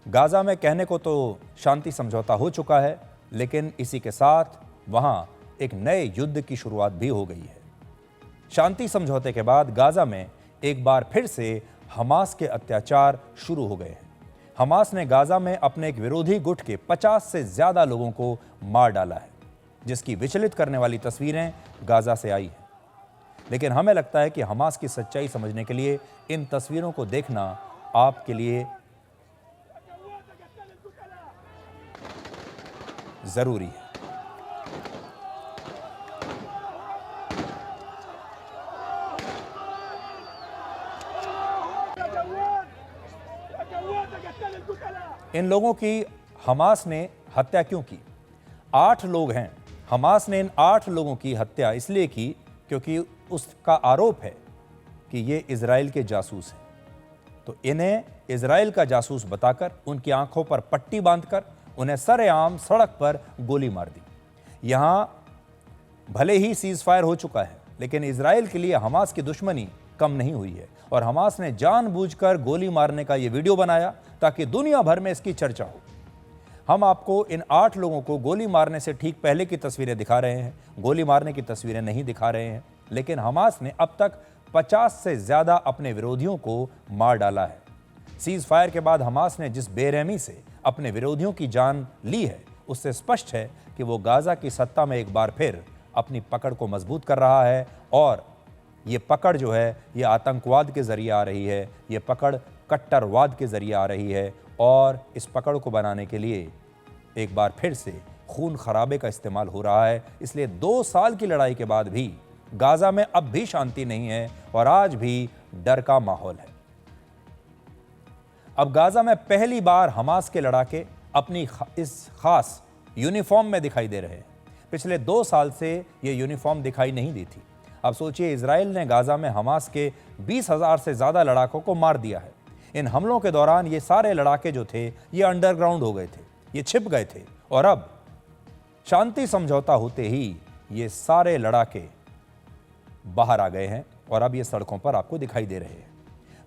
Gaza में कहने को तो शांति समझौता हो चुका है, लेकिन इसी के साथ वहां एक नए युद्ध की शुरुआत भी हो गई है। शांति समझौते के बाद गाजा में एक बार फिर से हमास के अत्याचार शुरू हो गए हैं। हमास ने गाजा में अपने एक विरोधी गुट के 50 से ज्यादा लोगों को मार डाला है, जिसकी विचलित करने वाली तस्वीरें गाजा से आई हैं। लेकिन हमें लगता है कि हमास की सच्चाई समझने के लिए इन तस्वीरों को देखना आपके लिए जरूरी है। इन लोगों की हमास ने हत्या क्यों की? 8 लोग हैं। हमास ने इन 8 लोगों की हत्या इसलिए की क्योंकि उसका आरोप है कि ये इजराइल के जासूस हैं। तो इन्हें इजराइल का जासूस बताकर, उनकी आंखों पर पट्टी बांधकर उन्हें सरेआम सड़क पर गोली मार दी। यहां भले ही सीज फायर हो चुका है, लेकिन इजराइल के लिए हमास की दुश्मनी कम नहीं हुई है और हमास ने जानबूझकर गोली मारने का यह वीडियो बनाया ताकि दुनिया भर में इसकी चर्चा हो। हम आपको इन 8 लोगों को गोली मारने से ठीक पहले की तस्वीरें दिखा रहे हैं, गोली मारने की तस्वीरें नहीं दिखा रहे हैं। लेकिन हमास ने अब तक 50 से ज्यादा अपने विरोधियों को मार डाला है। सीज फायर के बाद हमास ने जिस बेरहमी से अपने विरोधियों की जान ली है, उससे स्पष्ट है कि वो गाजा की सत्ता में एक बार फिर अपनी पकड़ को मजबूत कर रहा है। और ये पकड़ जो है, ये आतंकवाद के जरिए आ रही है, ये पकड़ कट्टरवाद के जरिए आ रही है। और इस पकड़ को बनाने के लिए एक बार फिर से खून खराबे का इस्तेमाल हो रहा है। इसलिए 2 साल की लड़ाई के बाद भी गाजा में अब भी शांति नहीं है और आज भी डर का माहौल है। अब गाजा में पहली बार हमास के लड़ाके अपनी इस खास यूनिफॉर्म में दिखाई दे रहे हैं। पिछले 2 साल से ये यूनिफॉर्म दिखाई नहीं दी थी। अब सोचिए, इजराइल ने गाजा में हमास के 20,000 से ज्यादा लड़ाकों को मार दिया है। इन हमलों के दौरान ये सारे लड़ाके जो थे, ये अंडरग्राउंड हो गए थे, ये छिप गए थे। और अब शांति समझौता होते ही ये सारे लड़ाके बाहर आ गए हैं और अब ये सड़कों पर आपको दिखाई दे रहे हैं।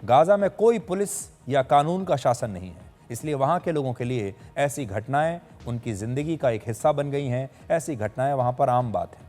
गाजा में कोई पुलिस या कानून का शासन नहीं है, इसलिए वहां के लोगों के लिए ऐसी घटनाएं उनकी जिंदगी का एक हिस्सा बन गई हैं। ऐसी घटनाएं वहां पर आम बात है।